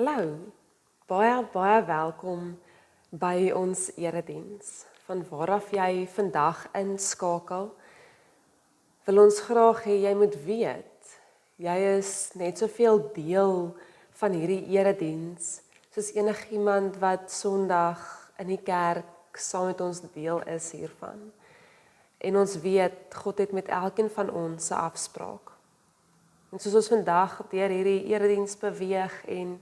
Hallo, baie welkom by ons erediens. Van waaraf jy vandag inskakel, wil ons graag hê jy moet weet, jy is net soveel deel van hierdie erediens, soos enigiemand wat Sondag in die kerk saam met ons deel is hiervan. En ons weet, God het met elkeen van ons 'n afspraak. En soos ons vandag deur hierdie erediens beweeg en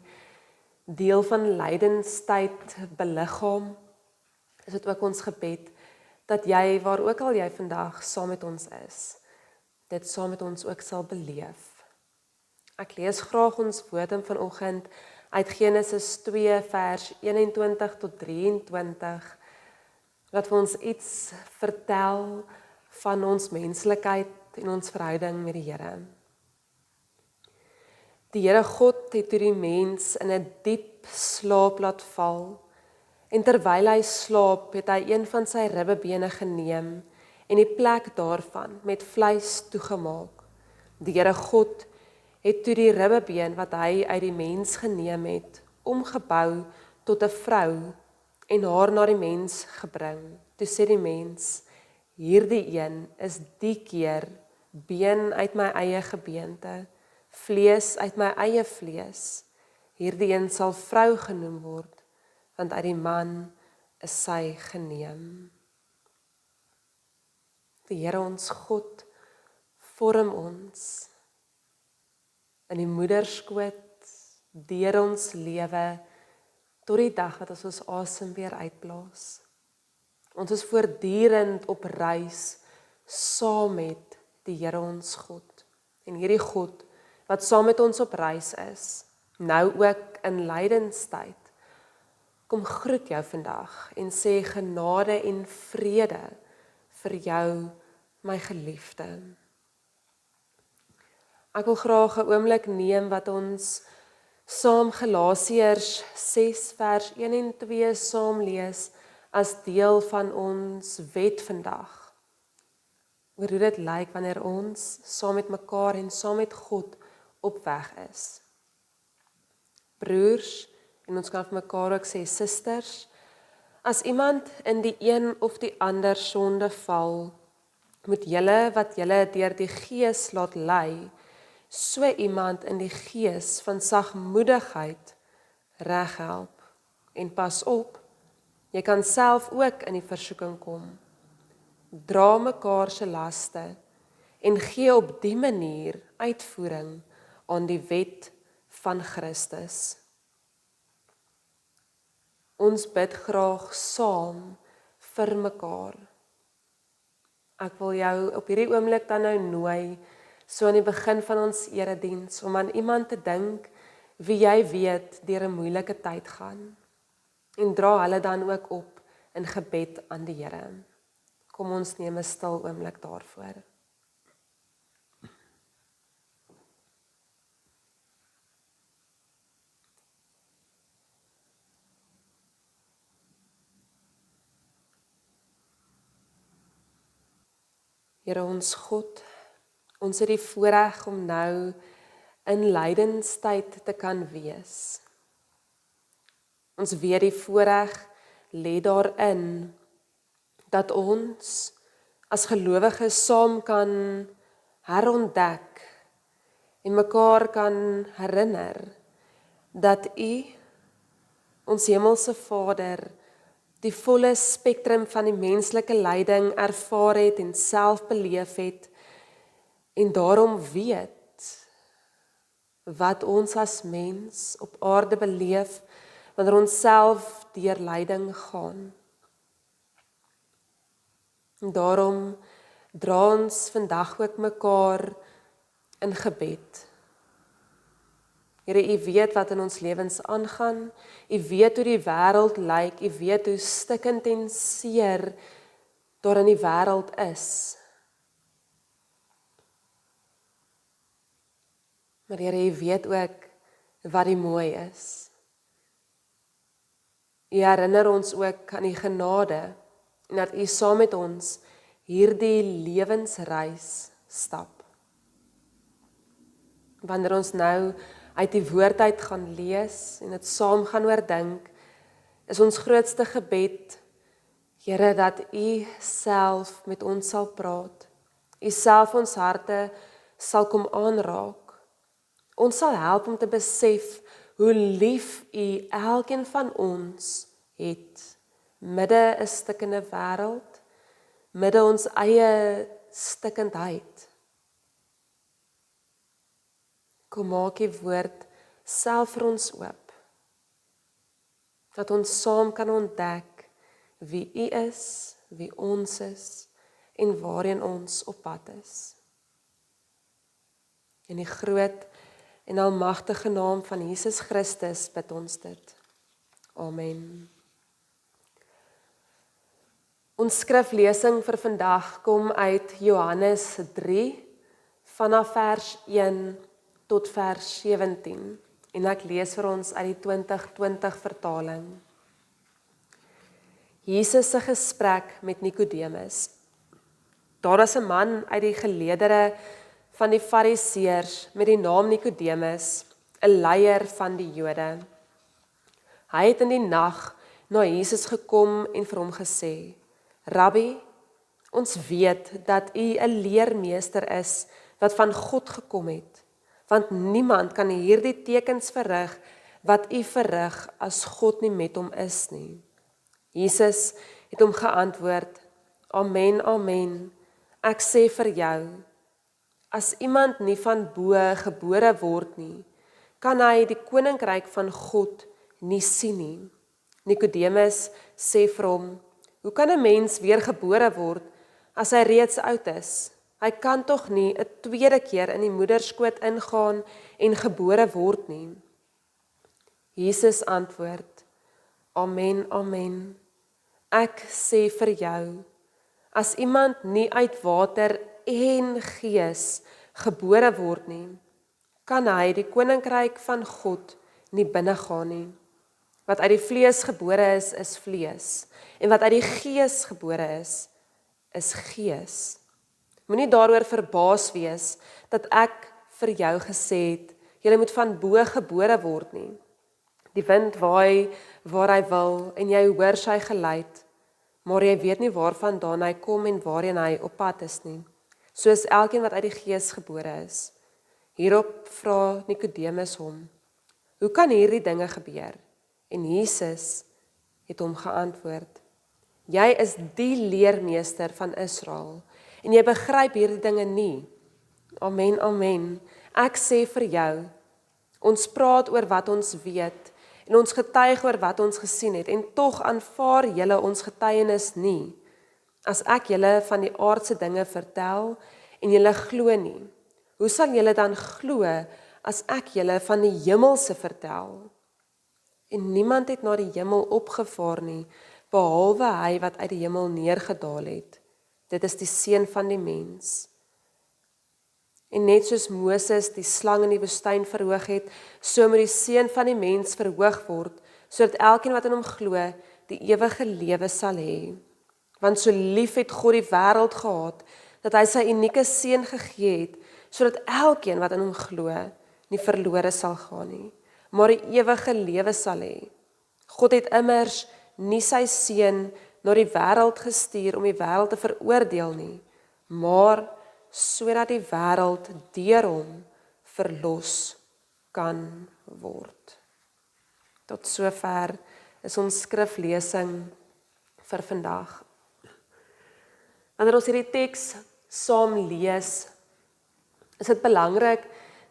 deel van lydenstyd beliggaam, is dit ook ons gebed dat jy, waar ook al jy vandag saam met ons is, dit saam met ons ook sal beleef. Ek lees graag ons woord vanoggend uit Genesis 2 vers 21 tot 23, wat vir ons iets vertel van ons menslikheid en ons verhouding met die Here. Die Here God het toe die mens in 'n diep slaap laat val, en terwyl hy slaap, het hy een van sy ribbebene geneem en die plek daarvan met vleis toegemaak. Die Here God het toe die ribbebeen wat hy uit die mens geneem het, omgebou tot 'n vrou en haar na die mens gebring. Toe sê die mens, hierdie een is die keer been uit my eie gebeente, vlees uit my eie vlees. Hierdie een sal vrou genoem word, want uit die man is sy geneem. Die Here ons God vorm ons in die moederskoot deur ons lewe tot die dag wat ons asem weer uitblaas. Ons is voortdurend op reis saam met die Here ons God. En hierdie God wat saam met ons op reis is, nou ook in lydenstyd, kom groet jou vandag en sê genade en vrede vir jou, my geliefde. Ek wil graag 'n oomblik neem wat ons saam Galasiërs 6 vers 1 en 2 saam lees as deel van ons wet vandag. Oor hoe dit lyk wanneer ons saam met mekaar en saam met God op weg is. Broers, en ons kan vir mekaar ook sê susters, as iemand in die een of die ander sonde val, moet julle wat julle deur die Gees laat lei, so iemand in die gees van sagmoedigheid reghelp. En pas op, jy kan self ook in die versoeking kom. Dra mekaar se laste en gee op die manier uitvoering aan die wet van Christus. Ons bid graag saam vir mekaar. Ek wil jou op hierdie oomblik dan nou nooi, so aan die begin van ons erediens, om aan iemand te dink wie jy weet deur 'n moeilike tyd gaan. En dra hulle dan ook op in gebed aan die Here. Kom ons neem 'n stil oomblik daarvoor. Here ons God, ons het die voorreg om nou in lydenstyd te kan wees. Ons weet die voorreg lê daarin dat ons as gelowiges saam kan herontdek en mekaar kan herinner dat U, ons hemelse Vader, die volle spektrum van die menslike lyding ervaar het en self beleef het, en daarom weet wat ons as mens op aarde beleef wanneer ons self deur lyding gaan. En daarom dra ons vandag ook mekaar in gebed. Here, U weet wat in ons lewens aangaan, U weet hoe die wêreld lyk, U weet hoe stikkend en seer daar in die wêreld is. Maar Here, U weet ook wat die mooi is. U herinner ons ook aan die genade en dat U saam met ons hierdie lewensreis stap. Wanneer ons nou uit die woord uit gaan lees en dit saam gaan oordink, is ons grootste gebed, Here, dat U self met ons sal praat. U self ons harte sal kom aanraak. Ons sal help om te besef hoe lief U elkeen van ons het, midde 'n stikkende wêreld, midde ons eie stikkendheid. Kom maak U woord self vir ons oop, dat ons saam kan ontdek wie U is, wie ons is en waarheen ons op pad is. In die groot en almagtige naam van Jesus Christus bid ons dit. Amen. Ons skriflesing vir vandag kom uit Johannes 3 vanaf vers 1 tot vers 17 en ek lees vir ons uit die 2020 vertaling. Jesus se gesprek met Nikodemus. Daar was 'n man uit die geleedere van die Fariseërs met die naam Nikodemus, 'n leier van die Jode. Hy het in die nag na Jesus gekom en vir hom gesê: Rabbi, ons weet dat U 'n leermeester is wat van God gekom het, want niemand kan hierdie tekens verrig wat U verrig as God nie met hom is nie. Jesus het hom geantwoord: Amen, amen, ek sê vir jou, as iemand nie van bo gebore word nie, kan hy die koninkryk van God nie sien nie. Nikodemus sê vir hom: Hoe kan 'n mens weer gebore word as hy reeds oud is? Hy kan tog nie 'n tweede keer in die moederskoot ingaan en gebore word nie. Jesus antwoord: Amen, amen. Ek sê vir jou, as iemand nie uit water en gees gebore word nie, kan hy die koninkryk van God nie binnegaan nie. Wat uit die vlees gebore is vlees, en wat uit die gees gebore is gees. Moenie daaroor verbaas wees dat ek vir jou gesê het, jy moet van bo gebore word nie. Die wind waai waar hy wil en jy hoor sy geluid, maar jy weet nie waarvandaan hy kom en waarheen hy op pad is nie. Soos elkeen wat uit die gees gebore is. Hierop vra Nikodemus hom: Hoe kan hierdie dinge gebeur? En Jesus het hom geantwoord: Jy is die leermeester van Israel en jy begryp hierdie dinge nie. Amen, amen. Ek sê vir jou, ons praat oor wat ons weet en ons getuig oor wat ons gesien het en tog aanvaar julle ons getuienis nie. As ek julle van die aardse dinge vertel en julle glo nie, hoe sal julle dan glo as ek julle van die hemelse vertel? En niemand het na die hemel opgevaar nie, behalwe hy wat uit die hemel neergedaal het. Dit is die Seun van die mens. En net soos Moses die slang in die woestyn verhoog het, so moet die Seun van die mens verhoog word, sodat elkeen wat in hom glo, die ewige lewe sal hê. Want so lief het God die wêreld gehad, dat hy sy unieke Seun gegee het, sodat elkeen wat in hom glo, nie verlore sal gaan nie, maar die ewige lewe sal hê. God het immers nie sy Seun na die wêreld gestuur om die wêreld te veroordeel nie, maar sodat die wêreld deur hom verlos kan word. Tot sover is ons skriflesing vir vandag. Wanneer ons hierdie teks saam lees, is dit belangrik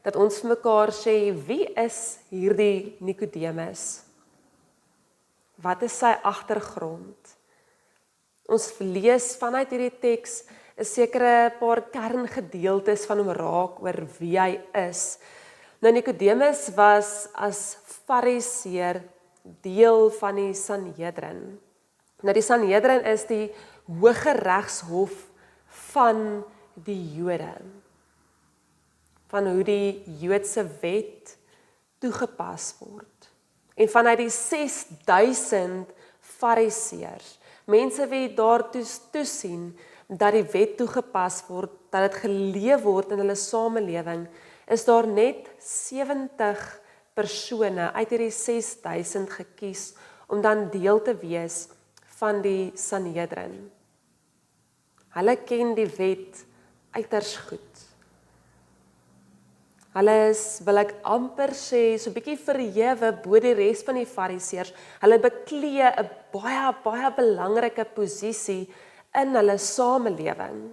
dat ons vir mekaar sê, wie is hierdie Nikodemus? Wat is sy agtergrond? Ons lees vanuit hierdie teks 'n sekere paar kerngedeeltes van hom raak oor wie hy is. Nou Nikodemus was as Fariseer deel van die Sanhedrin. Nou die Sanhedrin is die hoë regshof van die Jode. Van hoe die Joodse wet toegepas word. En vanuit die 6000 Fariseërs, mense wie daartoe toesien dat die wet toegepas word, dat dit geleef word in hulle samelewing, is daar net 70 persone uit hierdie 6000 gekies om dan deel te wees van die Sanhedrin. Hulle ken die wet uiters goed. Hulle is, wil ek amper sê, so 'n bietjie verhewe bo die res van die fariseërs. Hulle beklee 'n baie belangrike posisie in hulle samelewing.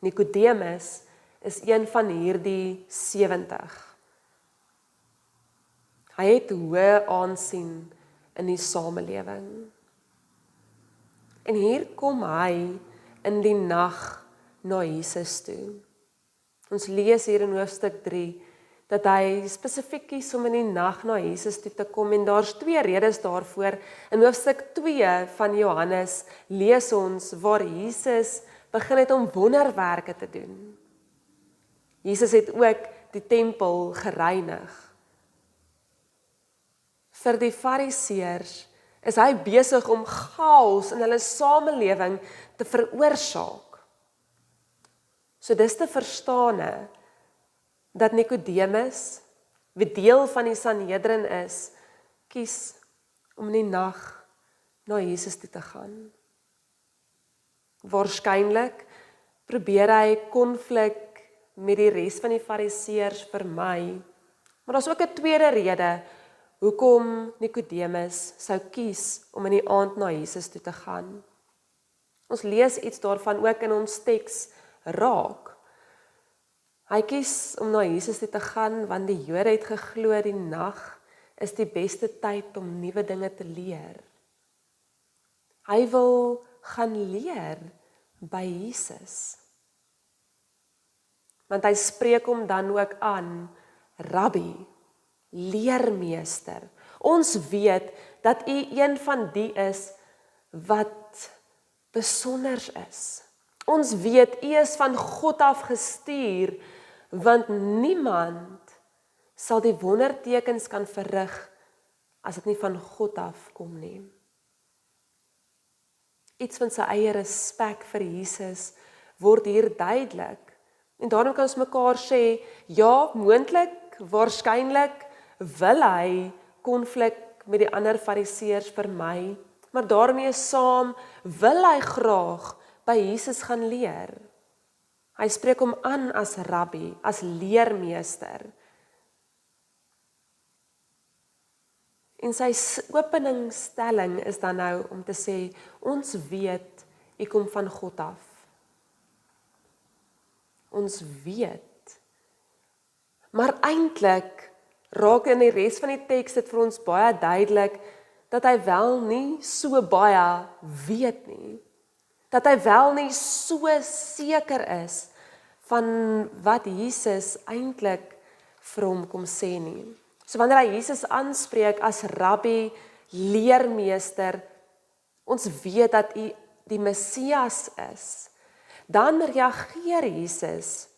Nikodemus is een van hierdie 70. Hy het hoë aansien in die samelewing. En hier kom hy in die nag na Jesus toe. Ons lees hier in hoofstuk 3 dat hy spesifiek kies om in die nag na Jesus toe te kom en daar's 2 redes daarvoor. In hoofstuk 2 van Johannes lees ons waar Jesus begin het om wonderwerke te doen. Jesus het ook die tempel gereinig. Vir die fariseërs is hy besig om chaos in hulle samelewing te veroorsaak. So dis te verstaane dat Nikodemus, wie deel van die Sanhedrin is, kies om in die nag na Jesus toe te gaan. Waarskynlik probeer hy konflik met die res van die fariseërs vermy, maar daar's ook 'n tweede rede hoekom Nikodemus sou kies om in die aand na Jesus toe te gaan. Ons lees iets daarvan ook in ons teks raak. Hy kies om na Jesus toe te gaan want die Jode het geglo die nag is die beste tyd om nuwe dinge te leer. Hy wil gaan leer by Jesus. Want hy spreek hom dan ook aan, Rabbi, leermeester. Ons weet dat u een van die is wat besonders is. Ons weet u is van God af gestuur, want niemand sal die wondertekens kan verrig as dit nie van God af kom nie. Iets van sy eie respek vir Jesus word hier duidelik. En daarom kan ons mekaar sê, ja, moontlik, waarskynlik wil hy konflik met die ander fariseërs vermy, maar daarmee saam wil hy graag by Jesus gaan leer. Hy spreek hom aan as rabbi, as leermeester. En sy openingsstelling is dan nou om te sê, ons weet, u kom van God af. Ons weet. Maar eintlik raak in die res van die teks dit vir ons baie duidelik, dat hy wel nie so baie weet nie. Dat hy wel nie so seker is van wat Jesus eintlik vir hom kom sê nie. So wanneer hy Jesus aanspreek as rabbi, leermeester, ons weet dat hy die Messias is, dan reageer Jesus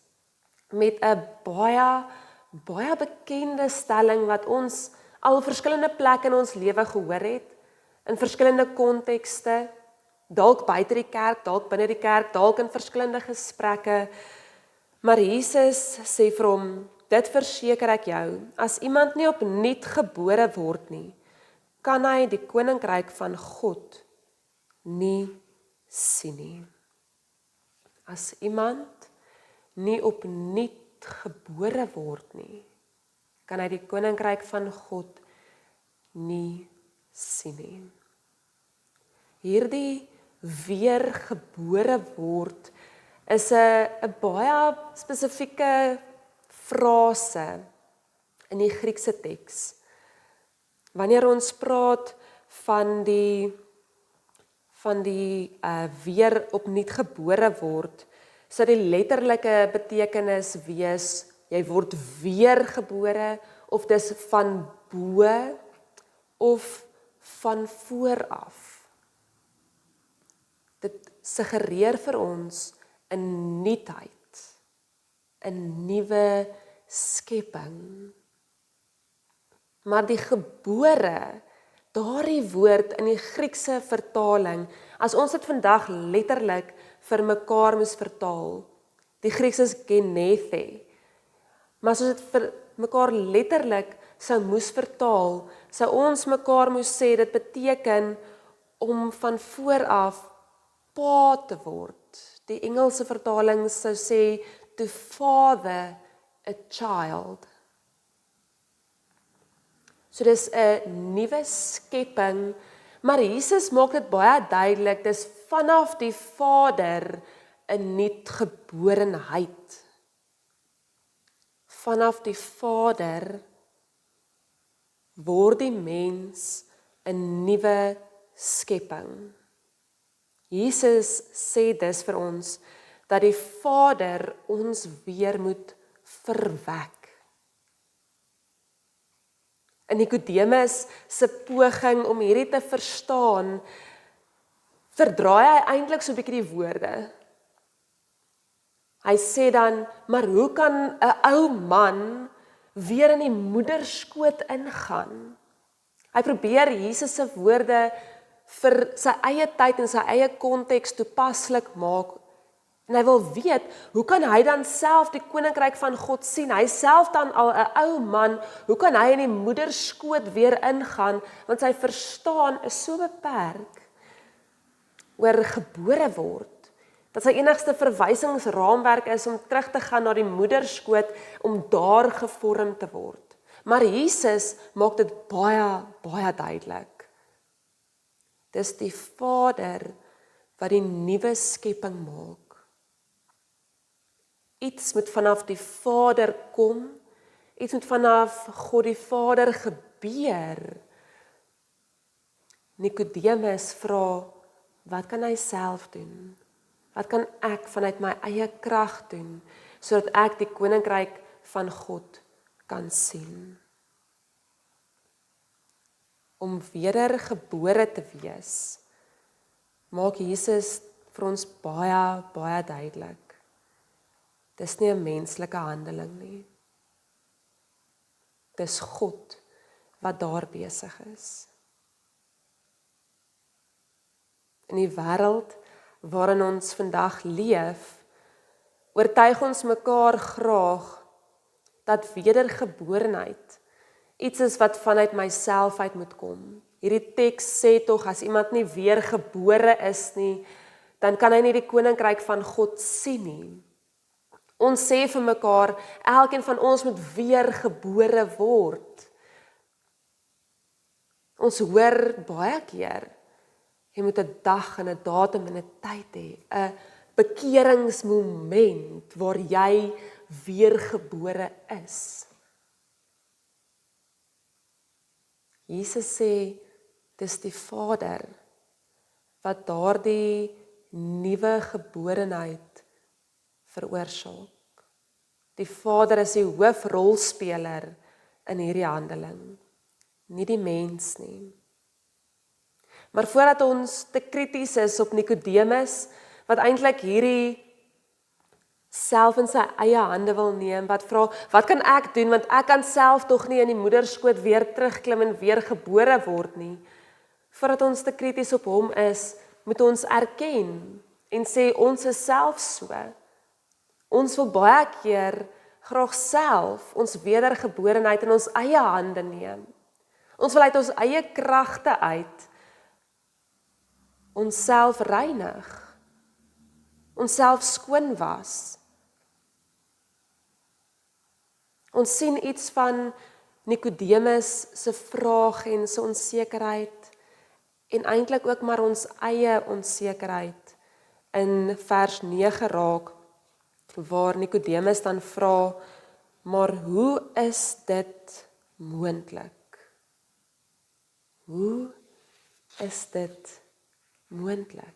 met 'n baie bekende stelling wat ons al verskillende plekke in ons lewe gehoor het, in verskillende kontekste, dalk buite die kerk, dalk binne die kerk, dalk in verskillende gesprekke, maar Jesus sê vir hom, dit verseker ek jou, as iemand nie opnuut gebore word nie, kan hy die koninkryk van God nie sien nie. As iemand nie opnuut gebore word nie, kan hy die koninkryk van God nie sien nie. Hierdie weergebore word is 'n baie spesifieke frase in die Griekse teks. Wanneer ons praat van die weer opnuut gebore word, sou die letterlike betekenis wees, jy word weergebore, of dis van bo, of van vooraf. Dit suggereer vir ons 'n nuutheid, 'n nuwe skepping. Maar die gebore, daardie woord in die Griekse vertaling, as ons dit vandag letterlik vir mekaar moes vertaal, die Grieks is genethe, Maar as ons dit vir mekaar letterlik sou moes vertaal, sou ons mekaar moes sê, dit beteken om van vooraf pa te word. Die Engelse vertaling sou sê, to father a child. So dis 'n nuwe skepping, maar Jesus maak dit baie duidelik, dis vanaf die Vader 'n nuutgeborenheid. Vanaf die Vader word die mens 'n nuwe skepping. Jesus sê dus vir ons, dat die Vader ons weer moet verwek. En Nikodemus se poging om hierdie te verstaan, verdraai hy eintlik so 'n bietjie die woorde. Hy sê dan, maar hoe kan 'n ou man weer in die moederskoot ingaan? Hy probeer Jesus se woorde vir sy eie tyd en sy eie konteks toepaslik maak. En hy wil weet, hoe kan hy dan self die koninkryk van God sien? Hy self dan al 'n ou man, hoe kan hy in die moederskoot weer ingaan? Want sy verstaan is so beperk oor gebore word. Dat sy enigste verwysingsraamwerk is om terug te gaan na die moederskoot om daar gevorm te word. Maar Jesus maak dit baie, baie duidelik. Dis die Vader wat die nuwe skepping maak. Iets moet vanaf die Vader kom, iets moet vanaf God die Vader gebeur. Nikodemus vra, wat kan hy self doen? Wat kan ek vanuit my eie krag doen, sodat ek die koninkryk van God kan sien? Om wedergebore te wees, maak Jesus vir ons baie, baie duidelik. Dis nie 'n menslike handeling nie. Dis God wat daar besig is. In die wêreld waarin ons vandag leef, oortuig ons mekaar graag dat wedergeborenheid iets is wat vanuit myself uit moet kom. Hierdie teks sê tog, as iemand nie weergebore is nie, dan kan hy nie die koninkryk van God sien nie. Ons sê vir mekaar, elkeen van ons moet weergebore word. Ons hoor baie keer, jy moet 'n dag en 'n datum en 'n tyd hê, 'n bekeringsmoment waar jy weergebore is. Jesus sê, dis die Vader wat daardie nuwe geborenheid veroorsaak. Die Vader is die hoofrolspeler in hierdie handeling, nie die mens nie. Maar voordat ons te krities is op Nikodemus, wat eintlik hierdie self in sy eie hande wil neem, wat vra, wat kan ek doen, want ek kan self tog nie in die moederskoot weer terugklim en weer gebore word nie. Voordat ons te krities op hom is, moet ons erken en sê, ons is self so. Ons wil baie keer graag self ons wedergeborenheid in ons eie hande neem. Ons wil uit ons eie kragte uit onsself reinig, onsself skoon was. Ons sien iets van Nikodemus se vraag en sy onsekerheid en eintlik ook maar ons eie onsekerheid in vers 9 raak, waar Nikodemus dan vra, maar hoe is dit moontlik? Hoe is dit moontlik?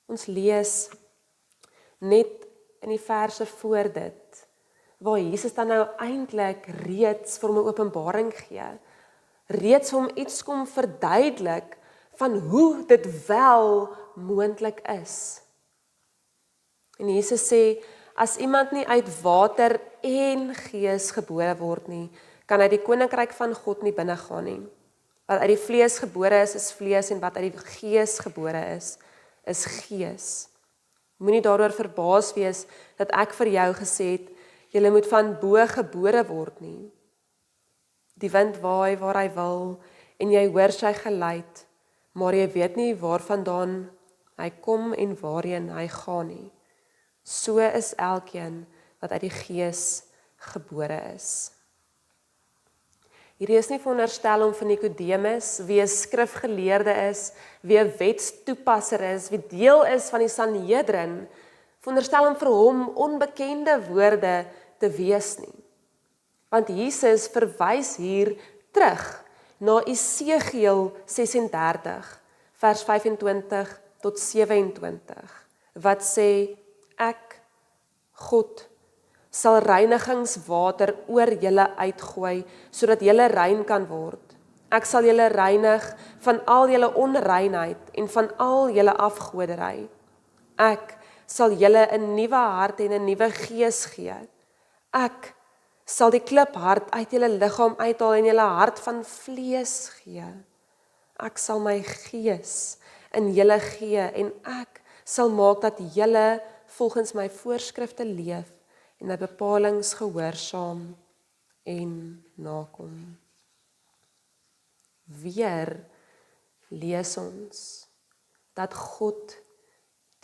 Ons lees net in die verse voor dit, waar Jesus dan nou eintlik reeds vir hom 'n openbaring gee, reeds vir hom iets kom verduidelik van hoe dit wel moontlik is. En Jesus sê, as iemand nie uit water en gees gebore word nie, kan uit die koninkryk van God nie binnegaan nie. Wat uit die vlees gebore is vlees, en wat uit die gees gebore is gees. Moenie daaroor verbaas wees dat ek vir jou gesê het, jy moet van bo gebore word nie. Die wind waai waar hy wil en jy hoor sy geluid, maar jy weet nie waarvandaan hy kom en waarheen hy gaan nie. So is elkeen wat uit die Gees gebore is. Hierdie is nie veronderstel om vir Nikodemus, wie 'n skrifgeleerde is, wie 'n wetstoepasser is, wie deel is van die Sanhedrin, veronderstel om vir hom onbekende woorde te wees nie. Want Jesus verwys hier terug na Esegiel 36, vers 25 tot 27, wat sê, ek, God, sal reinigingswater oor julle uitgooi, sodat julle rein kan word. Ek sal julle reinig van al julle onreinheid en van al julle afgoderry. Ek sal julle 'n nuwe hart en 'n nuwe gees gee. Ek sal die kliphart uit julle liggaam uithaal en julle hart van vlees gee. Ek sal my gees in julle gee en ek sal maak dat julle volgens my voorskrifte leef en my bepalings gehoorsaam en nakom. Weer lees ons dat God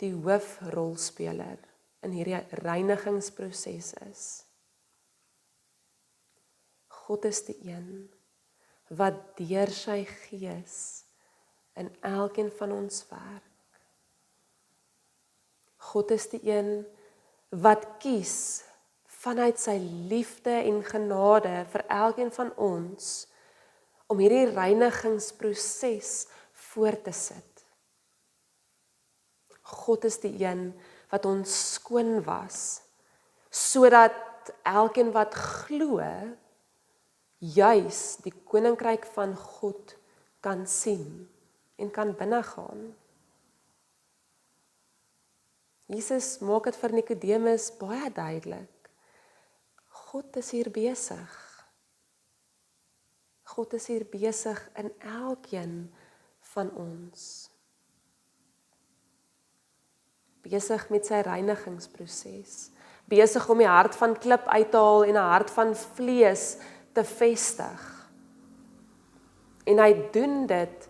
die hoofrolspeler in hierdie reinigingsproses is. God is die een wat deur sy gees in elkeen van ons werk. God is die een wat kies vanuit sy liefde en genade vir elkeen van ons om hierdie reinigingsproses voort te sit. God is die een wat ons skoon was, sodat elkeen wat glo, juis die koninkryk van God kan sien en kan binnegaan. Jesus maak dit vir Nikodemus baie duidelik. God is hier besig. God is hier besig in elkeen van ons. Besig met sy reinigingsproses. Besig om die hart van klip uit te haal en 'n hart van vlees te vestig. En hy doen dit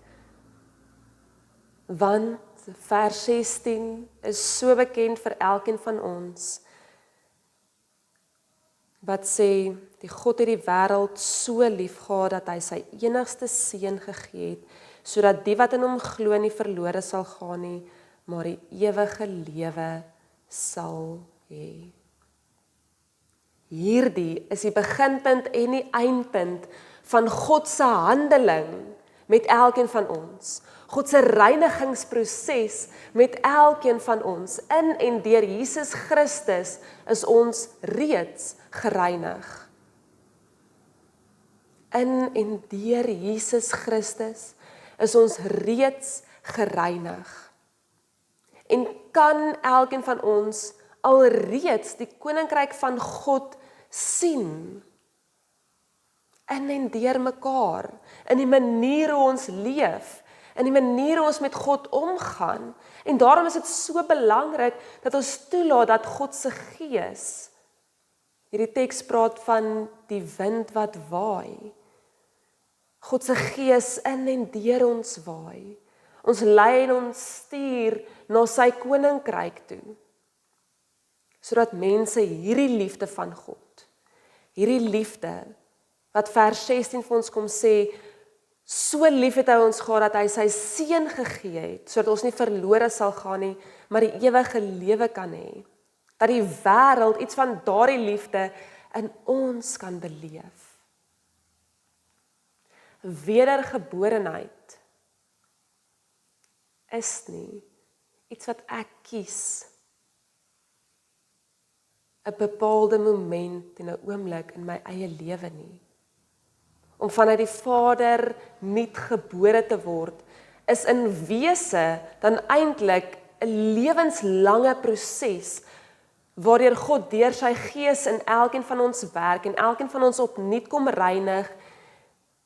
want vers 16 is so bekend vir elkeen van ons, wat sê, die God het die wêreld so lief gehad dat hy sy enigste seun gegee het, sodat die wat in hom glo nie verlore sal gaan nie, maar die ewige lewe sal hê. Hierdie is die beginpunt en die eindpunt van God se handeling met elkeen van ons. God se reinigingsproses met elkeen van ons. In en deur Jesus Christus is ons reeds gereinig. In en deur Jesus Christus is ons reeds gereinig. En kan elkeen van ons alreeds die koninkryk van God sien. In en deur mekaar, in die manier hoe ons leef, in die manier hoe ons met God omgaan. En daarom is dit so belangrik dat ons toelaat dat God se gees, hierdie teks praat van die wind wat waai, God se gees in en deur ons waai. Ons lei en ons stuur na sy koninkryk toe, sodat mense hierdie liefde van God, hierdie liefde, wat vers 16 vir ons kom sê, so lief het hy ons gehad dat hy sy seun gegee het, sodat ons nie verlore sal gaan nie, maar die ewige lewe kan hê. Dat die wêreld iets van daardie liefde in ons kan beleef. Wedergeborenheid is nie iets wat ek kies, 'n bepaalde moment en 'n oomblik in my eie lewe nie. Om vanuit die Vader nuut gebore te word, is in wese dan eintlik 'n lewenslange proses, waardeur God deur sy gees in elkeen van ons werk, en elkeen van ons opnuut kom reinig,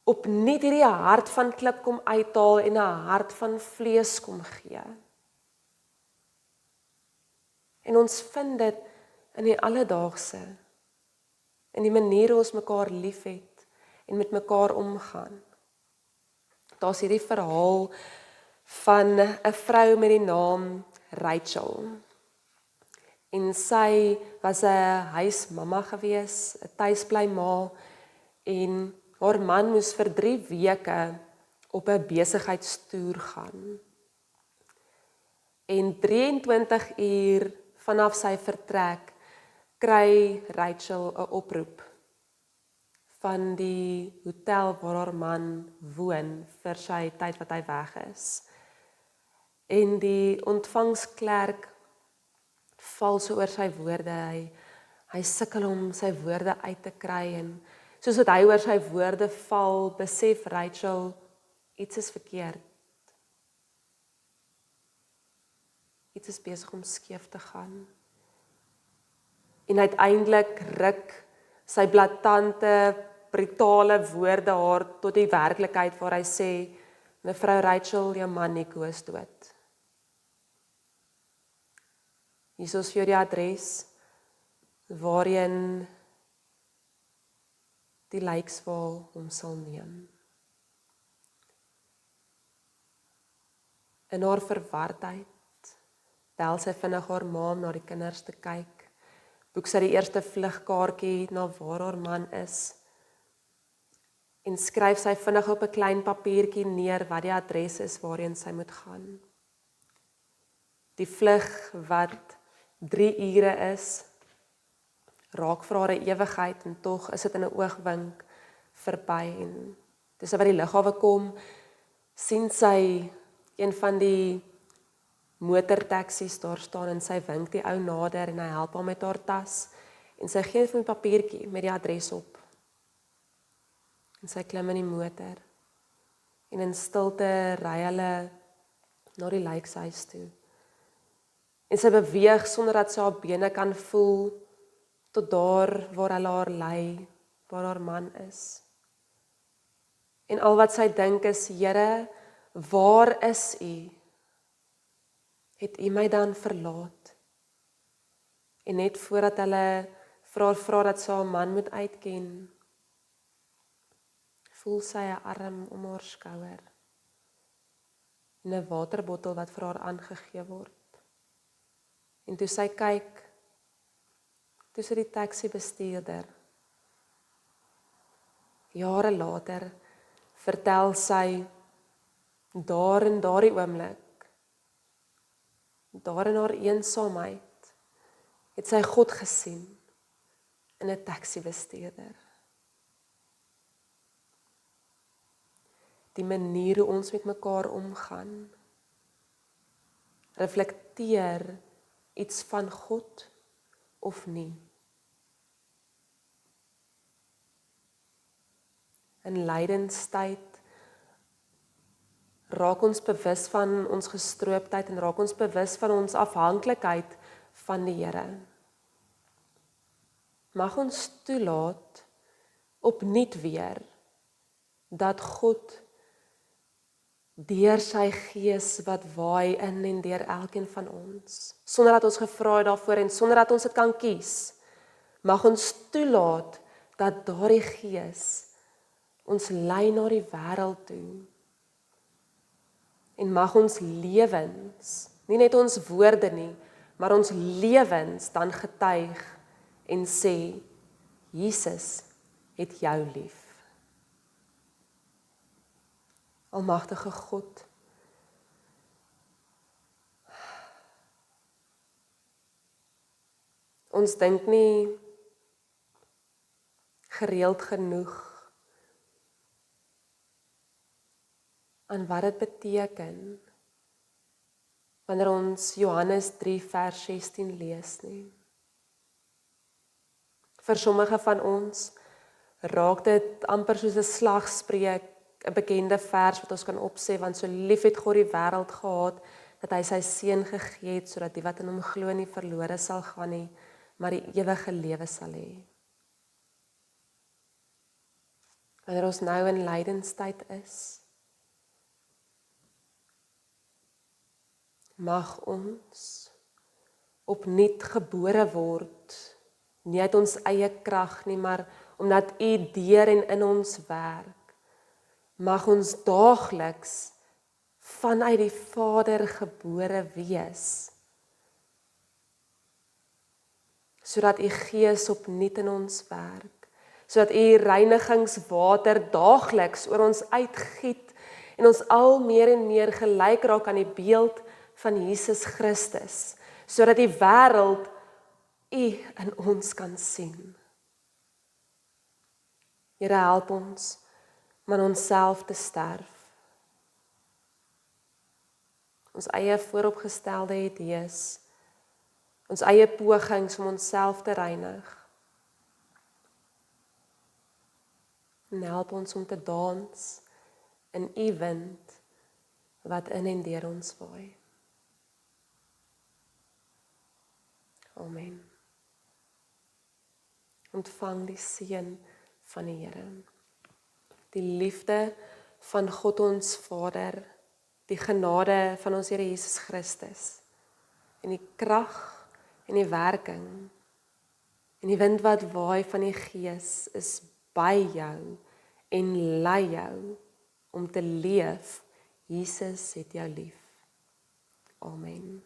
opnuut hierdie hart van klip kom uithaal, en 'n hart van vlees kom gee. En ons vind dit in die alledaagse, in die manier hoe ons mekaar liefhet en met mekaar omgaan. Daar's hierdie verhaal van 'n vrou met die naam Rachel. En sy was 'n huismamma gewees, 'n tuisbly ma, en haar man moes vir 3 weke op 'n besigheidstoer gaan. En 23 uur vanaf sy vertrek kry Rachel 'n oproep van die hotel waar haar man woon vir sy tyd wat hy weg is. En die ontvangsklerk val so oor sy woorde, hy sukkel om sy woorde uit te kry, en soos wat hy oor sy woorde val, besef Rachel, iets is verkeerd. Iets is besig om skeef te gaan. En uiteindelik ruk sy blaatante, brutale woorde haar tot die werklikheid waar hy sê, mevrou Rachel, jou man Nico is dood. Hier is vir die adres waarheen die lijkswaal hom sal neem. In haar verwardheid bel sy vinnig haar ma om na die kinders te kyk, boek sy die eerste vlugkaartjie na waar haar man is, en skryf sy vinnig op 'n klein papiertjie neer wat die adres is waarheen sy moet gaan. Die vlug wat 3 ure is, raak vir haar 'n ewigheid, en tog is dit in 'n oogwink verby. En toe sy by die lughawe kom, sien sy een van die motortaksies daar staan, en sy wink die ou nader, en hy help haar met haar tas, en sy gee vir 'n papiertjie met die adres op. En sy klim in die motor, en in stilte ry hulle na die lijkshuis toe. En sy beweeg sonder dat sy haar bene kan voel, tot daar waar hulle haar lei, waar haar man is. En al wat sy dink is, Here, waar is U? Het U my dan verlaat? En net voordat hulle vir haar vra dat sy haar man moet uitken, voel sy 'n arm om haar skouer en 'n waterbottel wat vir haar aangegee word. En toe sy kyk, toe sy die taxi bestuurder. Jare later vertel sy, daar in daardie oomblik, daar in haar eensaamheid, het sy God gesien in 'n taxi bestuurder. Die manier hoe ons met mekaar omgaan, reflekteer iets van God of nie. In lydenstyd raak ons bewus van ons gestroopdheid en raak ons bewus van ons afhanklikheid van die Here. Mag ons toelaat opnuut weer dat God deur sy gees wat waai in en deur elkeen van ons, sonder dat ons gevra het daarvoor en sonder dat ons dit kan kies, mag ons toelaat dat daardie gees ons lei na die wêreld toe. En mag ons lewens, nie net ons woorde nie, maar ons lewens dan getuig en sê, Jesus het jou lief. Almagtige God, ons dink nie gereeld genoeg aan wat dit beteken wanneer ons Johannes 3 vers 16 lees nie. Vir sommige van ons raak dit amper soos 'n slagspreuk, 'n bekende vers wat ons kan opsê, want so lief het God die wêreld gehad, dat hy sy seun gegee het, sodat die wat in hom glo nie verlore sal gaan nie, maar die ewige lewe sal hê. Wanneer ons nou in lydenstyd is, mag ons opnuut gebore word, nie uit ons eie krag nie, maar omdat U deur en in ons werk. Mag ons daagliks vanuit die Vader gebore wees, sodat U Gees opnuut in ons werk, sodat U reinigingswater daagliks oor ons uitgiet en ons al meer en meer gelyk raak aan die beeld van Jesus Christus, sodat die wêreld U in ons kan sien. Here, help ons om aan onsself te sterf. Ons eie vooropgestelde idees, ons eie pogings om onsself te reinig. En help ons om te dans in U wind wat in en deur ons waai. Amen. Ontvang die seën van die Here. Die liefde van God ons Vader, die genade van ons Here Jesus Christus, en die krag en die werking, en die wind wat waai van die Gees, is by jou en lei jou om te leef. Jesus het jou lief. Amen.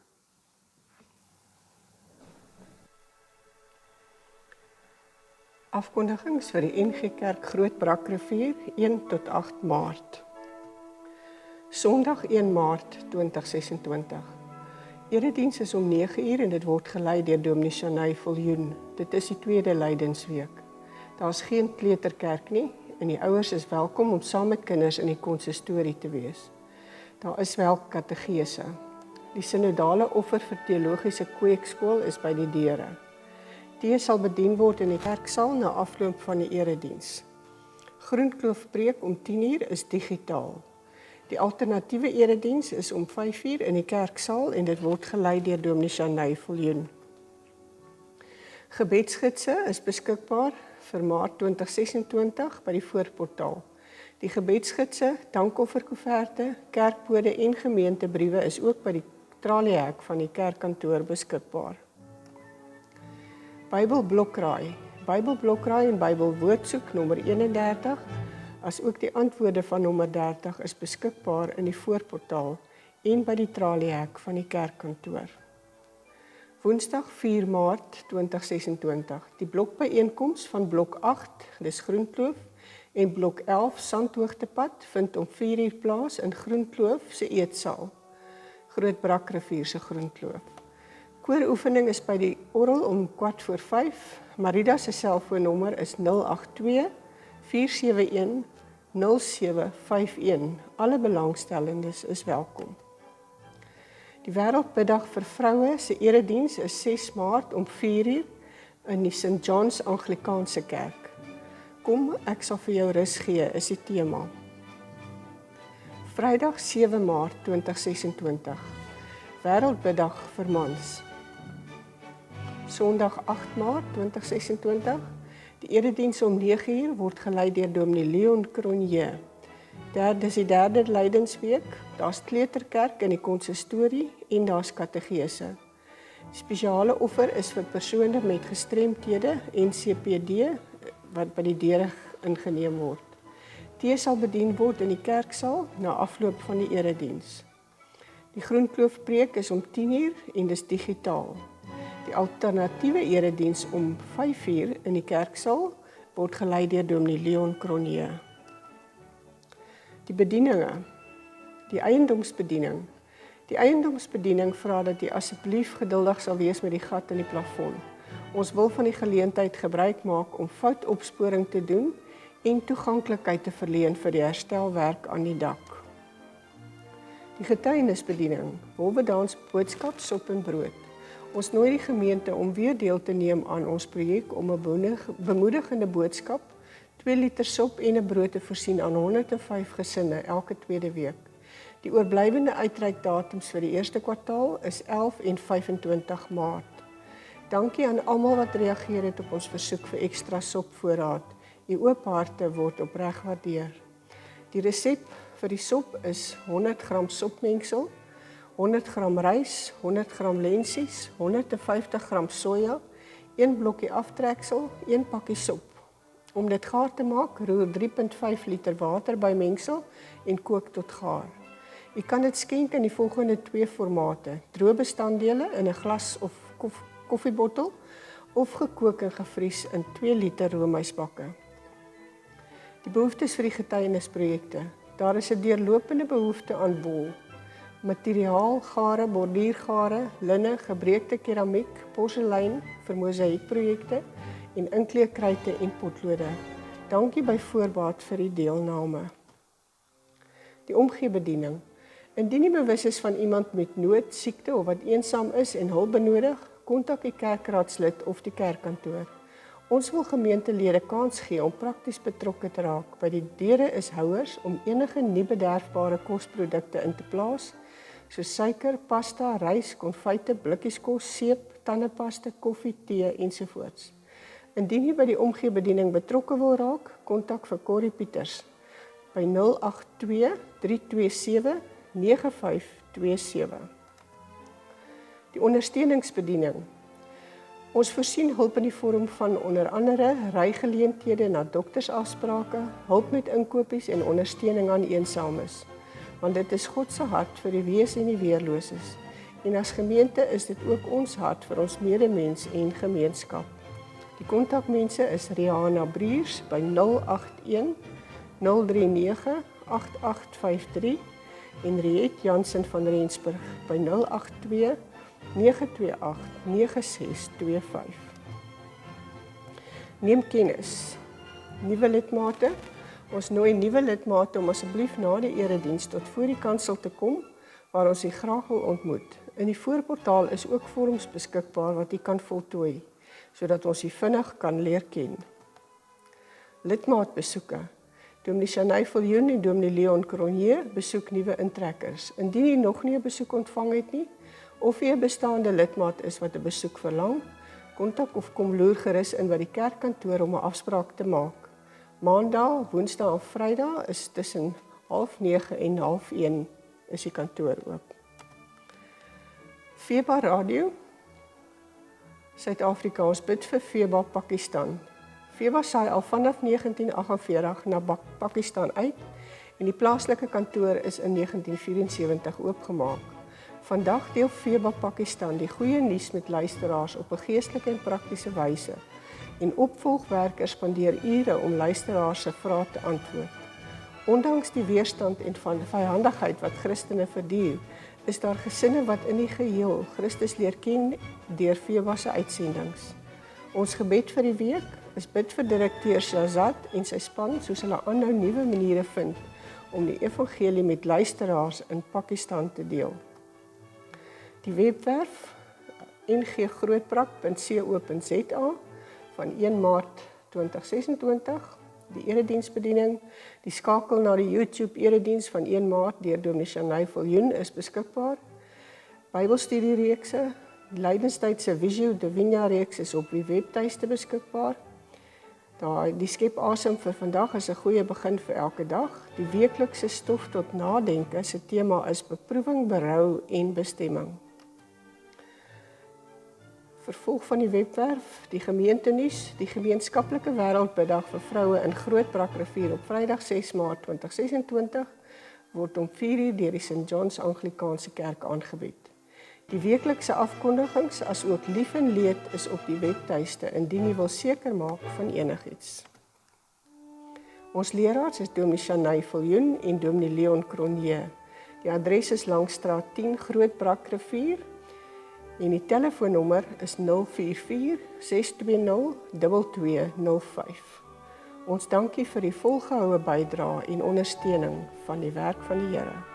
Afkondigings vir die NG Kerk Groot Brakrivier 1 tot 8 Maart. Sondag 1 Maart 2026. Erediens is om 9:00 en dit word gelei deur Dominee Shanay Viljoen. Dit is die tweede lydensweek. Daar is geen kleuterkerk nie en die ouers is welkom om saam met kinders in die konsistorie te wees. Daar is wel kategese. Die sinodale offer vir teologiese kweekskool is by die deure. Tee sal bedien word in die kerksaal na afloop van die erediens. Groenkloof preek om 10:00 is digitaal. Die alternatiewe erediens is om 5:00 in die kerksaal en dit word gelei deur Dominee Shanay Viljoen. Gebedsgidse is beskikbaar vir Maart 2026 by die voorportaal. Die gebedsgidse, dankofferkoeverte, kerkbode en gemeentebriewe is ook by die traliehek van die kerkkantoor beskikbaar. Bybelblokraai en Bybelwoordsoek nommer 31, as ook die antwoorde van nommer 30 is beskikbaar in die voorportaal en by die traliehek van die kerkkantoor. Woensdag 4 Maart 2026, die blokbyeenkoms van blok 8, dis Groenkloof, en blok 11 Sandhoogtepad vind om 4:00 plaas in Groenkloof se eetsaal, Groot Brakrivier se Groenkloof. Kooroefening is by die orgel om 4:15. Marida se selfoonnommer is 082 471 0751. Alle belangstellendes is welkom. Die Wêreldbiddag vir vroue se erediens is 6 Maart om 4:00 in die St. John's Anglikaanse Kerk. Kom, ek sal vir jou rus gee, is die tema. Vrydag 7 Maart 2026. Wêreldbiddag vir mans. Sondag 8 Maart 2026. Die erediens om 9:00 word gelei deur Dominee Leon Cronje. Dis die derde lydensweek. Daar's kleuterkerk in die konsistorie en daar's kategese. Spesiale offer is vir persone met gestremthede en CPD wat by die deure ingeneem word. Tee sal bedien word in die kerksaal na afloop van die erediens. Die Groenkloof preek is om 10:00 en dis digitaal. Die alternatiewe erediens om 5:00 in die kerksaal word gelei deur Dominee Leon Cronje. Die bedieninge, die eiendomsbediening. Die eiendomsbediening vra dat jy asseblief geduldig sal wees met die gat in die plafon. Ons wil van die geleentheid gebruik maak om foutopsporing te doen en toeganklikheid te verleen vir die herstelwerk aan die dak. Die getuienisbediening, wolwedans, boodskap, sop en brood. Ons nooi die gemeente om weer deel te neem aan ons projek om 'n bemoedigende boodskap, 2 liter sop en 'n brood te voorsien aan 105 gesinne elke tweede week. Die oorblywende uitreikdatums vir die eerste kwartaal is 11 en 25 Maart. Dankie aan almal wat reageer het op ons versoek vir ekstra sopvoorraad. Die oop harte word opreg waardeer. Die resep vir die sop is 100 gram sopmengsel, 100 gram rys, 100 gram lensies, 150 gram soja, 1 blokkie aftreksel, 1 pakkie sop. Om dit gaar te maak, roer 3,5 liter water by mengsel en kook tot gaar. Jy kan dit skenk in die volgende 2 formate: droë bestanddele in 'n glas of koffiebottel of gekook en gevries in 2 liter roomysbakke. Die behoeftes vir die getuienisprojekte. Daar is 'n deurlopende behoefte aan wol, materiaal, gare, borduurgare, linne, gebreekte keramiek, porselein vir mosaïekprojekte en inkleerkruite en potlode. Dankie by voorbaat vir die deelname. Die omgeebediening. Indien jy bewus is van iemand met nood, siekte of wat eensaam is en hulp benodig, kontak die kerkraadslid of die kerkkantoor. Ons wil gemeentelede kans gee om prakties betrokke te raak. By die deure is houers om enige nie bederfbare kosprodukte in te plaas, soos suiker, pasta, rys, konfyte, blikkies kos, seep, tandepasta, koffie, tee ensovoorts. Indien jy by die omgeebediening betrokke wil raak, kontak vir Corrie Pieters by 082 327 9527. Die ondersteuningsbediening. Ons voorsien hulp in die vorm van onder andere rygeleenthede na doktersafsprake, hulp met inkopies en ondersteuning aan eensaames. Want dit is God se hart vir die wees en die weerloses. En as gemeente is dit ook ons hart vir ons medemens en gemeenskap. Die kontakmense is Rihanna Briers by 081 039 8853 en Riet Jansen van Rensburg by 082 928 9625. Neem kennis. Nuwe lidmate. Ons nooi nuwe lidmate om asseblief na die erediens tot voor die kansel te kom, waar ons u graag wil ontmoet. In die voorportaal is ook vorms beskikbaar wat u kan voltooi, sodat ons u vinnig kan leer ken. Lidmaatbesoeke. Dominee Chanay Viljoen en Dominee Leon Cronje besoek nuwe intrekkers. Indien u nog nie 'n besoek ontvang het nie, of jy 'n bestaande lidmaat is wat 'n besoek verlang, kontak of kom loer gerus in by die kerkkantoor om 'n afspraak te maak. Maandag, Woensdae en Vrydag is tussen 09:30 en 12:30 is die kantoor oop. FEBA Radio, Suid-Afrika, ons bid vir FEBA Pakistan. FEBA saai al vanaf 1948 na Pakistan uit en die plaaslike kantoor is in 1974 oopgemaak. Vandag deel FEBA Pakistan die goeie nuus met luisteraars op 'n geestelike en praktiese wyse en opvolgwerkers spandeer ure om luisteraars se vrae te antwoord. Ondanks die weerstand en van vyhandigheid wat Christene verduur, is daar gesinne wat in die geheel Christus leer ken deur FEBA se uitsendings. Ons gebed vir die week is bid vir direkteur Shazad en sy span soos hulle aanhou nuwe maniere vind om die evangelie met luisteraars in Pakistan te deel. Die webwerf nggrootbrak.co.za van 1 Maart 2026, die erediensbediening, die skakel na die YouTube erediens van 1 Maart deur Dominee Chanay Viljoen is beskikbaar. Bybelstudiereekse, die Lydenstydse Visio Divina reeks is op die webtuiste beskikbaar. Die skep asem vir vandag is 'n goeie begin vir elke dag. Die weeklikse stof tot nadenke se tema is beproewing, berou en bestemming. Vervolg van die webwerf, die gemeentenuus, die gemeenskaplike wêreldbiddag vir vroue in Grootbrakrivier op Vrydag 6 Maart 2026 word om 4:00 deur die St. John's Anglikaanse Kerk aangebied. Die weeklikse afkondigings as ook lief en leed is op die webtuiste indien jy wil seker maak van enigiets. Ons leraars is Dominee Chanay Viljoen en Dominee Leon Cronje. Die adres is Langstraat 10 Grootbrakrivier en die telefoonnommer is 044 620 2205. Ons dankie vir die volgehoue bydrae en ondersteuning van die werk van die Here.